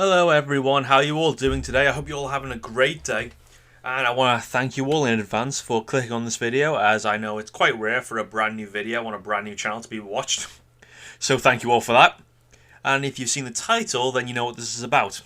Hello everyone, how are you all doing today? I hope you're all having a great day. And I want to thank you all in advance for clicking on this video, as I know it's quite rare for a brand new video on a brand new channel to be watched. So thank you all for that. And if you've seen the title, then you know what this is about.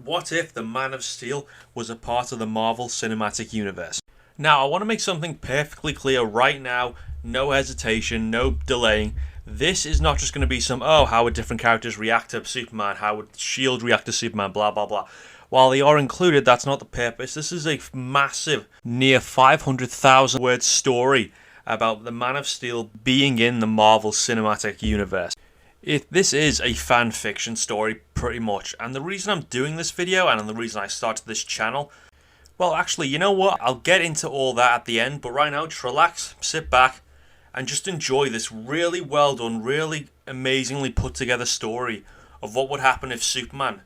What if the Man of Steel was a part of the Marvel Cinematic Universe? Now, I want to make something perfectly clear right now, no hesitation, no delaying. This is not just going to be some, how would different characters react to Superman, how would S.H.I.E.L.D. react to Superman, blah, blah, blah. While they are included, that's not the purpose. This is a massive, near 500,000 word story about the Man of Steel being in the Marvel Cinematic Universe. This is a fan fiction story, pretty much. And the reason I'm doing this video, and the reason I started this channel, well, actually, you know what? I'll get into all that at the end, but right now, just relax, sit back, and just enjoy this really well done, really amazingly put together story of what would happen if Superman,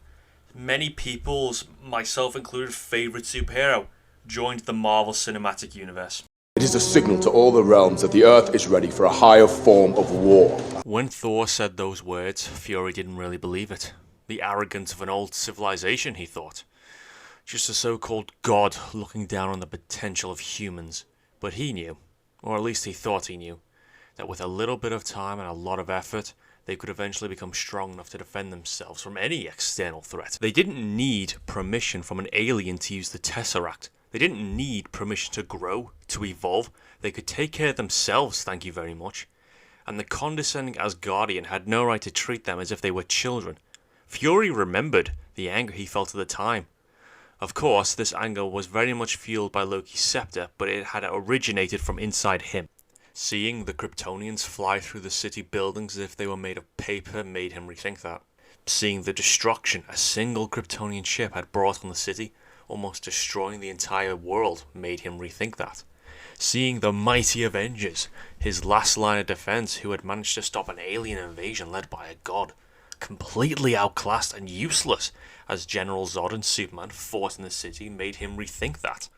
many people's, myself included, favourite superhero, joined the Marvel Cinematic Universe. It is a signal to all the realms that the Earth is ready for a higher form of war. When Thor said those words, Fury didn't really believe it. The arrogance of an old civilization, he thought. Just a so-called god looking down on the potential of humans. But he knew, or at least he thought he knew, that with a little bit of time and a lot of effort, they could eventually become strong enough to defend themselves from any external threat. They didn't need permission from an alien to use the Tesseract. They didn't need permission to grow, to evolve. They could take care of themselves, thank you very much. And the condescending Asgardian had no right to treat them as if they were children. Fury remembered the anger he felt at the time. Of course, this anger was very much fueled by Loki's scepter, but it had originated from inside him. Seeing the Kryptonians fly through the city buildings as if they were made of paper made him rethink that. Seeing the destruction a single Kryptonian ship had brought on the city, almost destroying the entire world, made him rethink that. Seeing the mighty Avengers, his last line of defense, who had managed to stop an alien invasion led by a god, completely outclassed and useless as General Zod and Superman fought in the city, made him rethink that.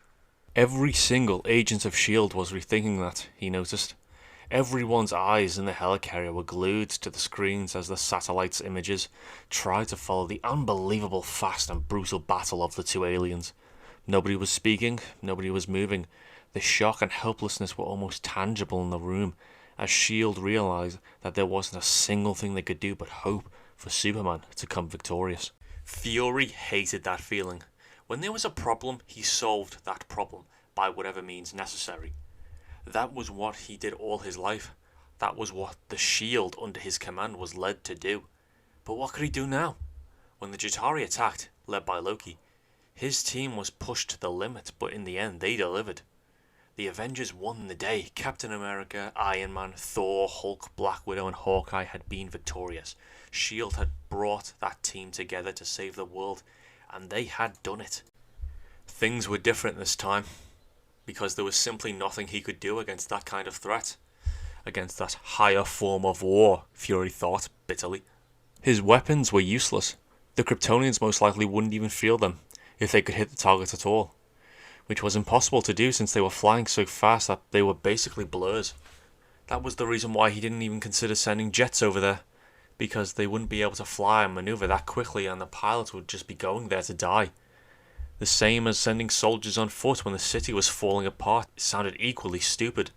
Every single agent of S.H.I.E.L.D. was rethinking that, he noticed. Everyone's eyes in the helicarrier were glued to the screens as the satellite's images tried to follow the unbelievable fast and brutal battle of the two aliens. Nobody was speaking, nobody was moving. The shock and helplessness were almost tangible in the room as S.H.I.E.L.D. realized that there wasn't a single thing they could do but hope for Superman to come victorious. Fury hated that feeling. When there was a problem, he solved that problem by whatever means necessary. That was what he did all his life. That was what the S.H.I.E.L.D. under his command was led to do. But what could he do now? When the Chitauri attacked, led by Loki, his team was pushed to the limit, but in the end they delivered. The Avengers won the day. Captain America, Iron Man, Thor, Hulk, Black Widow and Hawkeye had been victorious. S.H.I.E.L.D. had brought that team together to save the world, and they had done it. Things were different this time, because there was simply nothing he could do against that kind of threat. Against that higher form of war, Fury thought bitterly. His weapons were useless. The Kryptonians most likely wouldn't even feel them, if they could hit the target at all. Which was impossible to do since they were flying so fast that they were basically blurs. That was the reason why he didn't even consider sending jets over there, because they wouldn't be able to fly and maneuver that quickly and the pilots would just be going there to die. The same as sending soldiers on foot when the city was falling apart. It sounded equally stupid.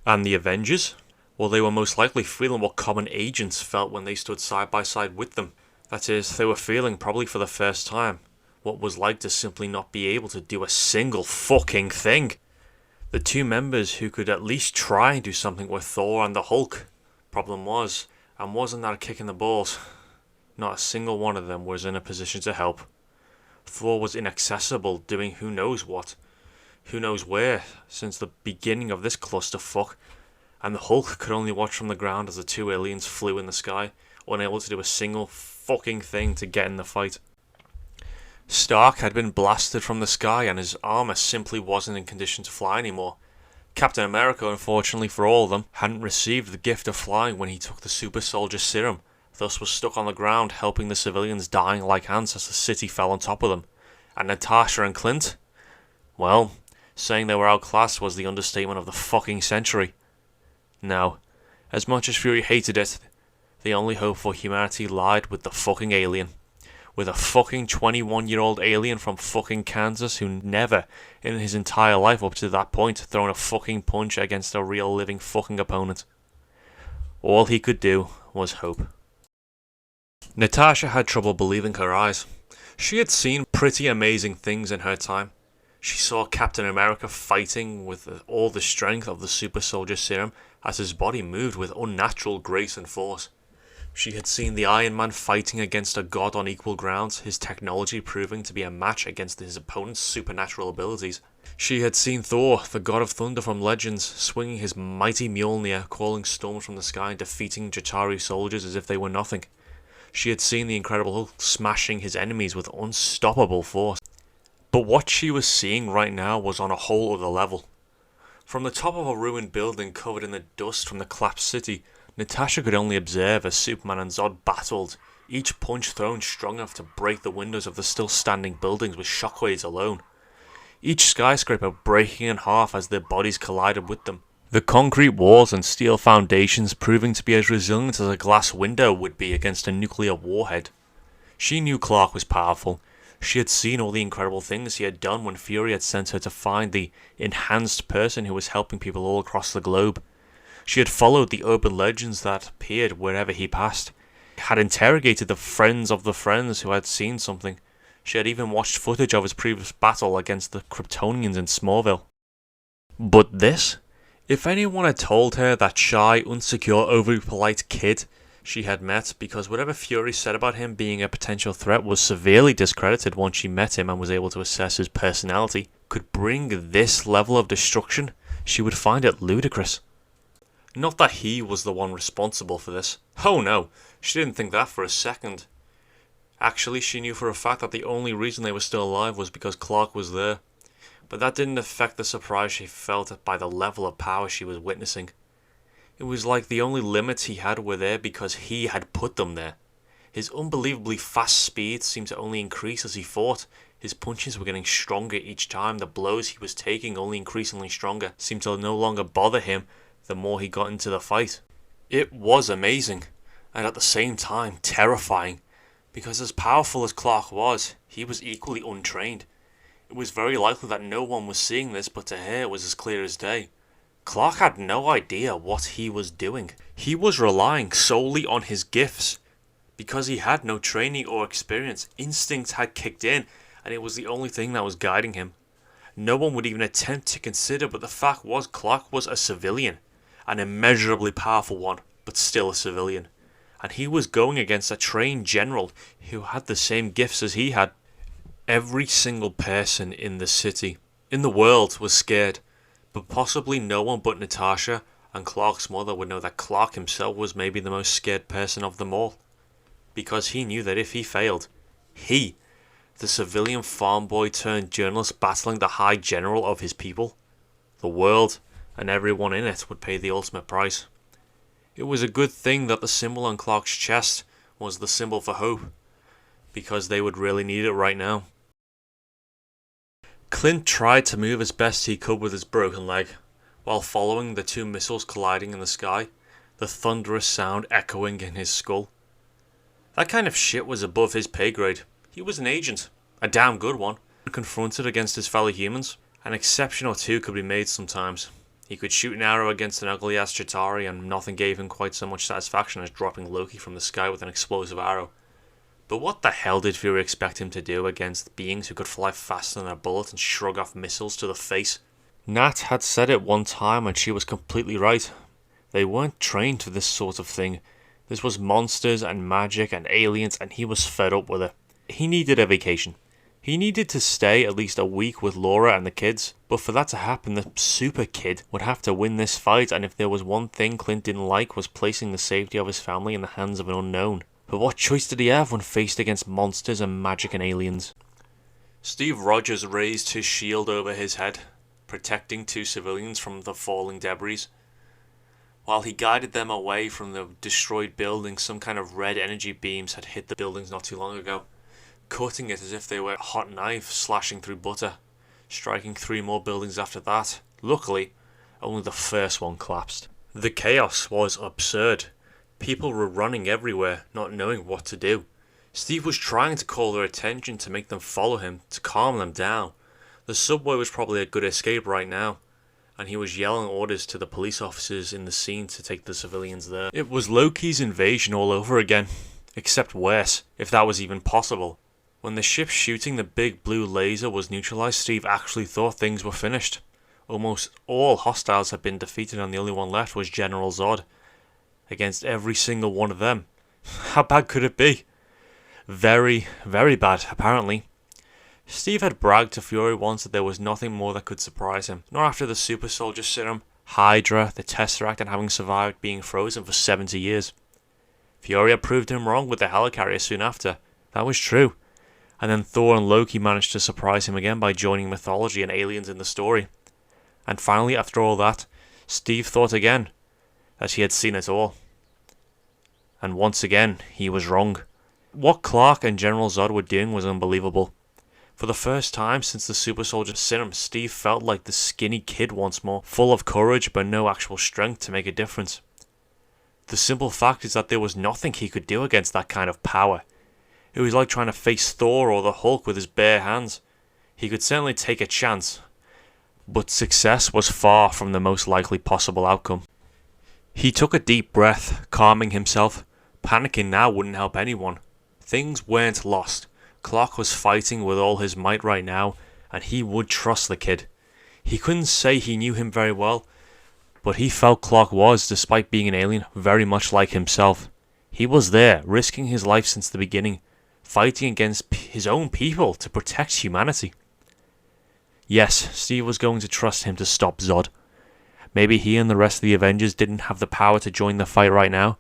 And the Avengers? Well, they were most likely feeling what common agents felt when they stood side by side with them. That is, they were feeling, probably for the first time, what was like to simply not be able to do a single fucking thing. The two members who could at least try and do something were Thor and the Hulk. Problem was, and wasn't that a kick in the balls? Not a single one of them was in a position to help. Thor was inaccessible, doing who knows what, who knows where, since the beginning of this clusterfuck, and the Hulk could only watch from the ground as the two aliens flew in the sky, unable to do a single fucking thing to get in the fight. Stark had been blasted from the sky and his armor simply wasn't in condition to fly anymore. Captain America, unfortunately for all of them, hadn't received the gift of flying when he took the super soldier serum, thus was stuck on the ground helping the civilians dying like ants as the city fell on top of them. And Natasha and Clint? Well, saying they were outclassed was the understatement of the fucking century. Now, as much as Fury hated it, the only hope for humanity lied with the fucking alien. with a fucking 21-year-old alien from fucking Kansas who never, in his entire life up to that point, thrown a fucking punch against a real living fucking opponent. All he could do was hope. Natasha had trouble believing her eyes. She had seen pretty amazing things in her time. She saw Captain America fighting with all the strength of the super soldier serum as his body moved with unnatural grace and force. She had seen the Iron Man fighting against a god on equal grounds, his technology proving to be a match against his opponent's supernatural abilities. She had seen Thor, the god of thunder from Legends, swinging his mighty Mjolnir, calling storms from the sky and defeating Jatari soldiers as if they were nothing. She had seen the Incredible Hulk smashing his enemies with unstoppable force. But what she was seeing right now was on a whole other level. From the top of a ruined building covered in the dust from the collapsed city, Natasha could only observe as Superman and Zod battled, each punch thrown strong enough to break the windows of the still standing buildings with shockwaves alone. Each skyscraper breaking in half as their bodies collided with them. The concrete walls and steel foundations proving to be as resilient as a glass window would be against a nuclear warhead. She knew Clark was powerful. She had seen all the incredible things he had done when Fury had sent her to find the enhanced person who was helping people all across the globe. She had followed the urban legends that appeared wherever he passed, had interrogated the friends of the friends who had seen something. She had even watched footage of his previous battle against the Kryptonians in Smallville. But this? If anyone had told her that shy, insecure, overly polite kid she had met, because whatever Fury said about him being a potential threat was severely discredited once she met him and was able to assess his personality, could bring this level of destruction, she would find it ludicrous. Not that he was the one responsible for this. Oh no, she didn't think that for a second. Actually, she knew for a fact that the only reason they were still alive was because Clark was there. But that didn't affect the surprise she felt by the level of power she was witnessing. It was like the only limits he had were there because he had put them there. His unbelievably fast speed seemed to only increase as he fought. His punches were getting stronger each time. The blows he was taking, only increasingly stronger, seemed to no longer bother him the more he got into the fight. It was amazing, and at the same time terrifying, because as powerful as Clark was, he was equally untrained. It was very likely that no one was seeing this, but to her it was as clear as day. Clark had no idea what he was doing. He was relying solely on his gifts. Because he had no training or experience, instinct had kicked in, and it was the only thing that was guiding him. No one would even attempt to consider, but the fact was Clark was a civilian. An immeasurably powerful one, but still a civilian. And he was going against a trained general who had the same gifts as he had. Every single person in the city, in the world, was scared. But possibly no one but Natasha and Clark's mother would know that Clark himself was maybe the most scared person of them all. Because he knew that if he failed, he, the civilian farm boy turned journalist battling the high general of his people, the world and everyone in it would pay the ultimate price. It was a good thing that the symbol on Clark's chest was the symbol for hope, because they would really need it right now. Clint tried to move as best he could with his broken leg, while following the two missiles colliding in the sky, the thunderous sound echoing in his skull. That kind of shit was above his pay grade. He was an agent, a damn good one, confronted against his fellow humans. An exception or two could be made sometimes. He could shoot an arrow against an ugly-ass Chitauri, and nothing gave him quite so much satisfaction as dropping Loki from the sky with an explosive arrow. But what the hell did Fury expect him to do against beings who could fly faster than a bullet and shrug off missiles to the face? Nat had said it one time and she was completely right. They weren't trained for this sort of thing. This was monsters and magic and aliens, and he was fed up with it. He needed a vacation. He needed to stay at least a week with Laura and the kids, but for that to happen, the super kid would have to win this fight, and if there was one thing Clint didn't like was placing the safety of his family in the hands of an unknown. But what choice did he have when faced against monsters and magic and aliens? Steve Rogers raised his shield over his head, protecting two civilians from the falling debris. While he guided them away from the destroyed building, some kind of red energy beams had hit the buildings not too long ago, cutting it as if they were a hot knife slashing through butter, striking 3 more buildings after that. Luckily, only the first one collapsed. The chaos was absurd. People were running everywhere, not knowing what to do. Steve was trying to call their attention to make them follow him, to calm them down. The subway was probably a good escape right now, and he was yelling orders to the police officers in the scene to take the civilians there. It was Loki's invasion all over again, except worse, if that was even possible. When the ship shooting the big blue laser was neutralized, Steve actually thought things were finished. Almost all hostiles had been defeated and the only one left was General Zod. Against every single one of them. How bad could it be? Very, very bad, apparently. Steve had bragged to Fury once that there was nothing more that could surprise him. Not after the Super Soldier Serum, Hydra, the Tesseract, and having survived being frozen for 70 years. Fury had proved him wrong with the helicarrier soon after. That was true. And then Thor and Loki managed to surprise him again by joining mythology and aliens in the story. And finally, after all that, Steve thought again that he had seen it all. And once again, he was wrong. What Clark and General Zod were doing was unbelievable. For the first time since the Super Soldier Serum, Steve felt like the skinny kid once more, full of courage but no actual strength to make a difference. The simple fact is that there was nothing he could do against that kind of power. It was like trying to face Thor or the Hulk with his bare hands. He could certainly take a chance, but success was far from the most likely possible outcome. He took a deep breath, calming himself. Panicking now wouldn't help anyone. Things weren't lost. Clark was fighting with all his might right now, and he would trust the kid. He couldn't say he knew him very well, but he felt Clark was, despite being an alien, very much like himself. He was there, risking his life since the beginning, fighting against his own people to protect humanity. Yes, Steve was going to trust him to stop Zod. Maybe he and the rest of the Avengers didn't have the power to join the fight right now,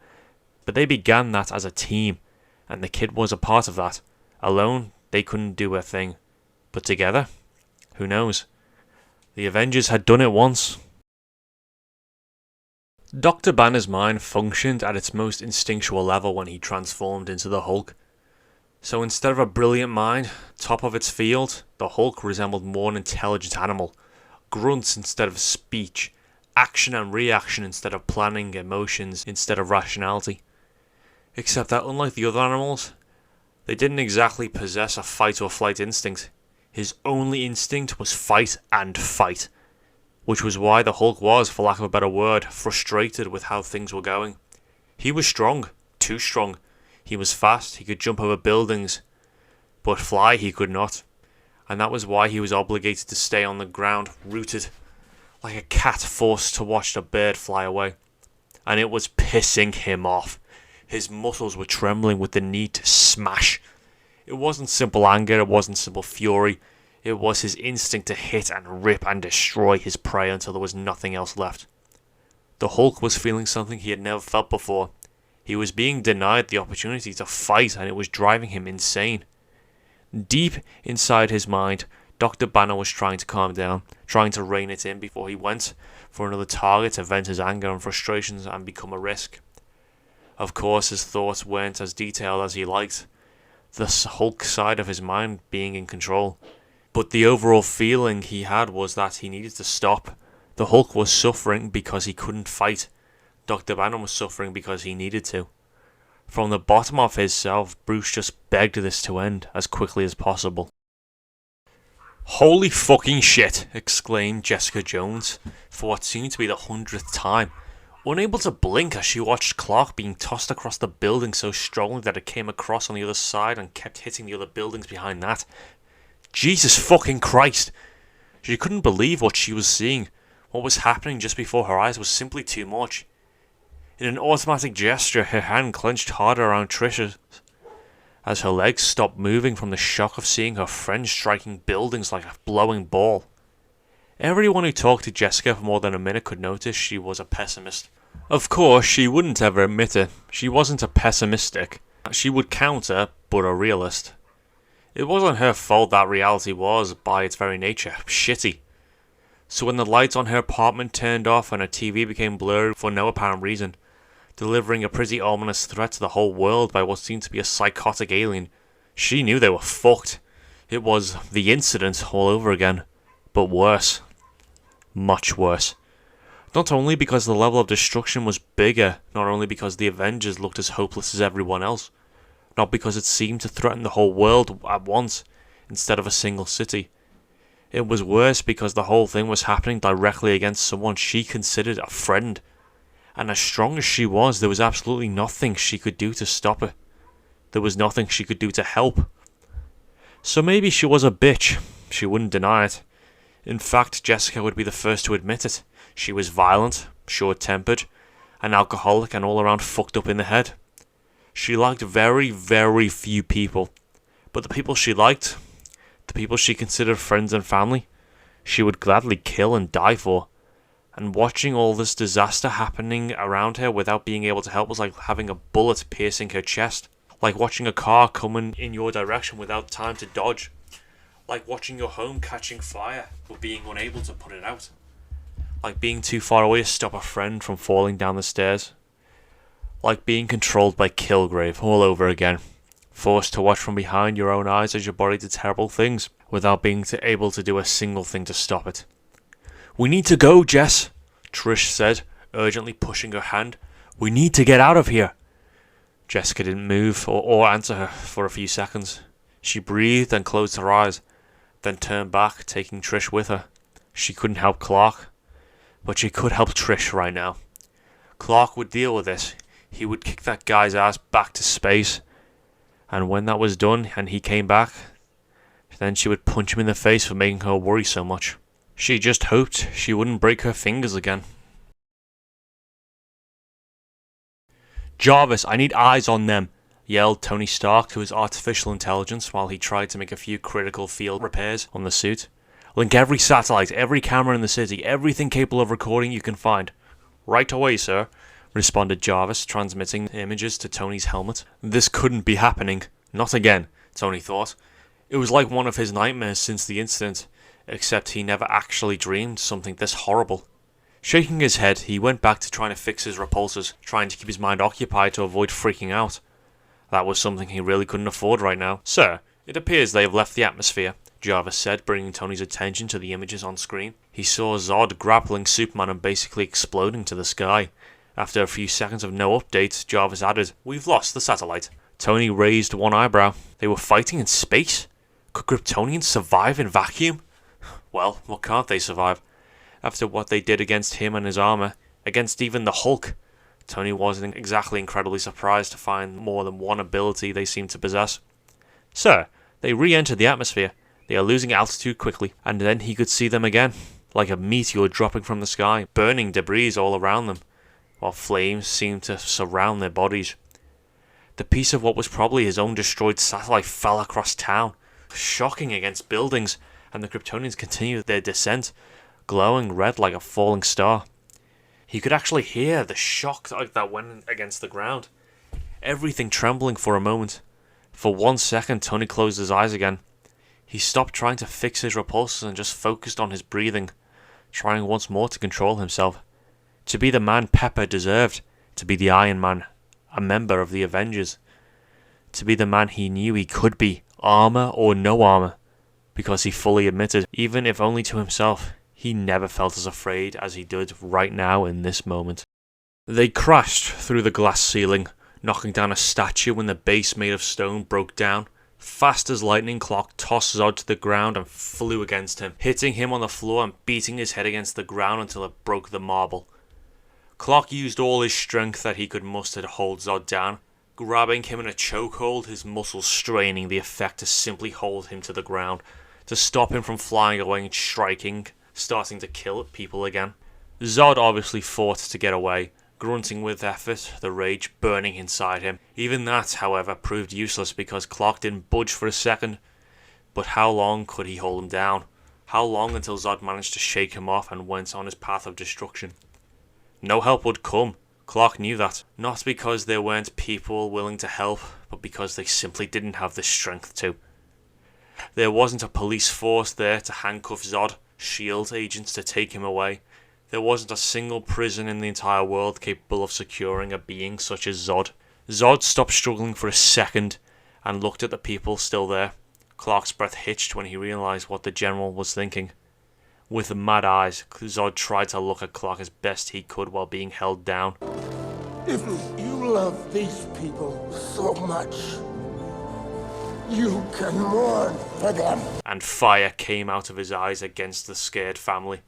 but they began that as a team, and the kid was a part of that. Alone, they couldn't do a thing. But together? Who knows? The Avengers had done it once. Dr. Banner's mind functioned at its most instinctual level when he transformed into the Hulk. So instead of a brilliant mind, top of its field, the Hulk resembled more an intelligent animal. Grunts instead of speech. Action and reaction instead of planning, emotions instead of rationality. Except that unlike the other animals, they didn't exactly possess a fight or flight instinct. His only instinct was fight and fight. Which was why the Hulk was, for lack of a better word, frustrated with how things were going. He was strong, too strong. He was fast, he could jump over buildings, but fly he could not. And that was why he was obligated to stay on the ground, rooted, like a cat forced to watch the bird fly away. And it was pissing him off. His muscles were trembling with the need to smash. It wasn't simple anger, it wasn't simple fury. It was his instinct to hit and rip and destroy his prey until there was nothing else left. The Hulk was feeling something he had never felt before. He was being denied the opportunity to fight, and it was driving him insane. Deep inside his mind, Dr. Banner was trying to calm down, trying to rein it in before he went for another target to vent his anger and frustrations and become a risk. Of course, his thoughts weren't as detailed as he liked, the Hulk side of his mind being in control. But the overall feeling he had was that he needed to stop. The Hulk was suffering because he couldn't fight. Dr. Banner was suffering because he needed to. From the bottom of his self, Bruce just begged this to end as quickly as possible. "Holy fucking shit!" exclaimed Jessica Jones, for what seemed to be the 100th time. Unable to blink as she watched Clark being tossed across the building so strongly that it came across on the other side and kept hitting the other buildings behind that. Jesus fucking Christ! She couldn't believe what she was seeing. What was happening just before her eyes was simply too much. In an automatic gesture, her hand clenched harder around Trisha's as her legs stopped moving from the shock of seeing her friend striking buildings like a blowing ball. Everyone who talked to Jessica for more than a minute could notice she was a pessimist. Of course, she wouldn't ever admit it. She wasn't a pessimistic. She would counter, but a realist. It wasn't her fault that reality was, by its very nature, shitty. So when the lights on her apartment turned off and her TV became blurry for no apparent reason, delivering a pretty ominous threat to the whole world by what seemed to be a psychotic alien, she knew they were fucked. It was the incident all over again, but worse. Much worse. Not only because the level of destruction was bigger, not only because the Avengers looked as hopeless as everyone else, not because it seemed to threaten the whole world at once, instead of a single city. It was worse because the whole thing was happening directly against someone she considered a friend. And as strong as she was, there was absolutely nothing she could do to stop it. There was nothing she could do to help. So maybe she was a bitch. She wouldn't deny it. In fact, Jessica would be the first to admit it. She was violent, short-tempered, an alcoholic, and all around fucked up in the head. She liked very, very few people. But the people she liked, the people she considered friends and family, she would gladly kill and die for. And watching all this disaster happening around her without being able to help was like having a bullet piercing her chest. Like watching a car coming in your direction without time to dodge. Like watching your home catching fire but being unable to put it out. Like being too far away to stop a friend from falling down the stairs. Like being controlled by Kilgrave all over again. Forced to watch from behind your own eyes as your body did terrible things without being able to do a single thing to stop it. "We need to go, Jess," Trish said, urgently pushing her hand. "We need to get out of here." Jessica didn't move or answer her for a few seconds. She breathed and closed her eyes, then turned back, taking Trish with her. She couldn't help Clark, but she could help Trish right now. Clark would deal with this. He would kick that guy's ass back to space. And when that was done and he came back, then she would punch him in the face for making her worry so much. She just hoped she wouldn't break her fingers again. "Jarvis, I need eyes on them," yelled Tony Stark to his artificial intelligence while he tried to make a few critical field repairs on the suit. "Link every satellite, every camera in the city, everything capable of recording you can find." "Right away, sir," responded Jarvis, transmitting images to Tony's helmet. This couldn't be happening. Not again, Tony thought. It was like one of his nightmares since the incident, except he never actually dreamed something this horrible. Shaking his head, he went back to trying to fix his repulsors, trying to keep his mind occupied to avoid freaking out. That was something he really couldn't afford right now. "Sir, it appears they have left the atmosphere," Jarvis said, bringing Tony's attention to the images on screen. He saw Zod grappling Superman and basically exploding to the sky. After a few seconds of no update, Jarvis added, "We've lost the satellite." Tony raised one eyebrow. They were fighting in space? Could Kryptonians survive in vacuum? Well, what can't they survive? After what they did against him and his armor, against even the Hulk, Tony wasn't exactly incredibly surprised to find more than one ability they seemed to possess. "Sir, they re-entered the atmosphere. They are losing altitude quickly." And then he could see them again, like a meteor dropping from the sky, burning debris all around them, while flames seemed to surround their bodies. The piece of what was probably his own destroyed satellite fell across town, shocking against buildings, and the Kryptonians continued their descent, glowing red like a falling star. He could actually hear the shock that went against the ground, everything trembling for a moment. For 1 second, Tony closed his eyes again. He stopped trying to fix his repulsors and just focused on his breathing, trying once more to control himself. To be the man Pepper deserved, to be the Iron Man, a member of the Avengers. To be the man he knew he could be, armor or no armor, because he fully admitted, even if only to himself, he never felt as afraid as he did right now in this moment. They crashed through the glass ceiling, knocking down a statue when the base made of stone broke down. Fast as lightning, Clark tossed Zod to the ground and flew against him, hitting him on the floor and beating his head against the ground until it broke the marble. Clark used all his strength that he could muster to hold Zod down, grabbing him in a chokehold, his muscles straining the effect to simply hold him to the ground, to stop him from flying away and striking, starting to kill people again. Zod obviously fought to get away, grunting with effort, the rage burning inside him. Even that, however, proved useless because Clark didn't budge for a second. But how long could he hold him down? How long until Zod managed to shake him off and went on his path of destruction? No help would come. Clark knew that. Not because there weren't people willing to help, but because they simply didn't have the strength to. There wasn't a police force there to handcuff Zod, SHIELD agents to take him away. There wasn't a single prison in the entire world capable of securing a being such as Zod. Zod stopped struggling for a second and looked at the people still there. Clark's breath hitched when he realized what the general was thinking. With mad eyes, Zod tried to look at Clark as best he could while being held down. If you love these people so much, You can mourn for them. And fire came out of his eyes against the scared family.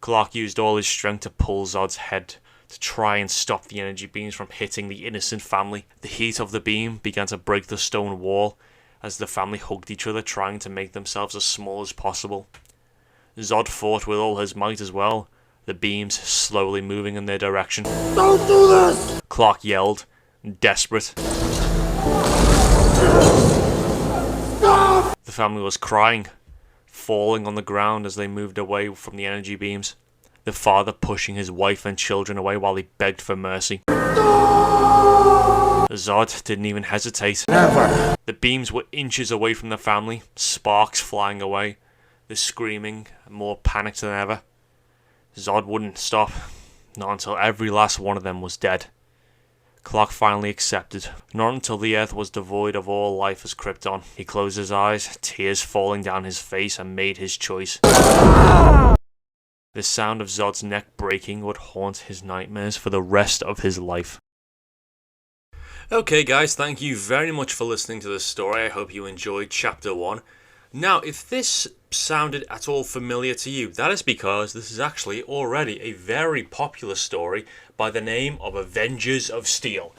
Clark used all his strength to pull Zod's head to try and stop the energy beams from hitting the innocent family. The heat of the beam began to break the stone wall as the family hugged each other, trying to make themselves as small as possible. Zod fought with all his might as well, the beams slowly moving in their direction. Don't do this! Clark yelled, desperate. Stop! The family was crying, falling on the ground as they moved away from the energy beams. The father pushing his wife and children away while he begged for mercy. Zod didn't even hesitate. Never. The beams were inches away from the family, sparks flying away, the screaming, more panicked than ever. Zod wouldn't stop, not until every last one of them was dead. Clark finally accepted, not until the Earth was devoid of all life as Krypton. He closed his eyes, tears falling down his face, and made his choice. The sound of Zod's neck breaking would haunt his nightmares for the rest of his life. Okay guys, thank you very much for listening to this story. I hope you enjoyed Chapter 1. Now, if this sounded at all familiar to you, that is because this is actually already a very popular story by the name of Avengers of Steel.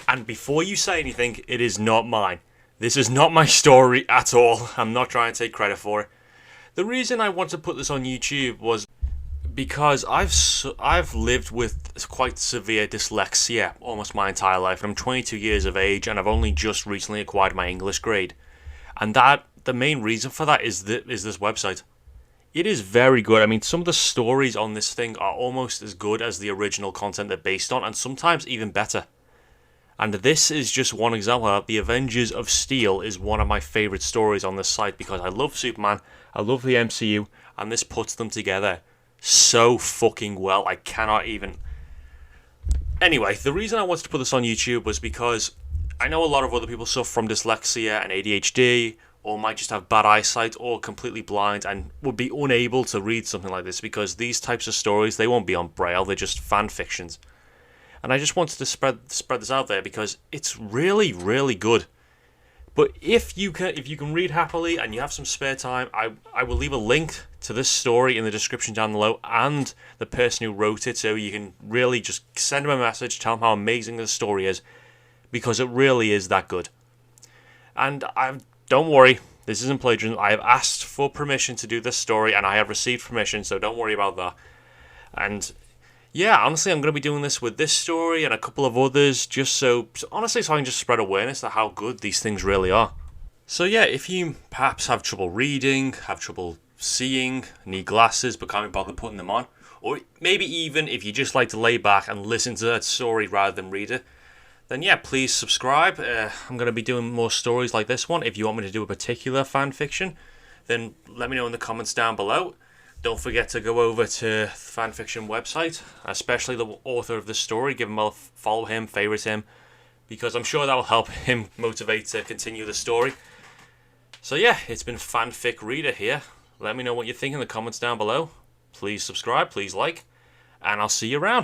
And before you say anything, it is not mine. This is not my story at all. I'm not trying to take credit for it. The reason I want to put this on YouTube was because I've lived with quite severe dyslexia almost my entire life. I'm 22 years of age and I've only just recently acquired my English grade. And the main reason for that is this website. It is very good. I mean, some of the stories on this thing are almost as good as the original content they're based on, and sometimes even better. And this is just one example. The Avengers of Steel is one of my favourite stories on this site because I love Superman, I love the MCU, and this puts them together so fucking well. I cannot even... Anyway, the reason I wanted to put this on YouTube was because I know a lot of other people suffer from dyslexia and ADHD, or might just have bad eyesight, or completely blind, and would be unable to read something like this, because these types of stories, they won't be on Braille, they're just fan fictions. And I just wanted to spread this out there because it's really, really good. But if you can read happily and you have some spare time, I will leave a link to this story in the description down below and the person who wrote it, so you can really just send them a message, tell them how amazing the story is, because it really is that good. And don't worry, this isn't plagiarism. I have asked for permission to do this story, and I have received permission, so don't worry about that. And yeah, honestly, I'm going to be doing this with this story and a couple of others, just so I can just spread awareness to how good these things really are. So yeah, if you perhaps have trouble reading, have trouble seeing, need glasses but can't be bothered putting them on, or maybe even if you just like to lay back and listen to that story rather than read it, then yeah, please subscribe. I'm going to be doing more stories like this one. If you want me to do a particular fan fiction, then let me know in the comments down below. Don't forget to go over to the FanFiction website, especially the author of the story. Give him a follow him, favorite him, because I'm sure that will help him motivate to continue the story. So yeah, it's been Fanfic Reader here. Let me know what you think in the comments down below. Please subscribe, please like, and I'll see you around.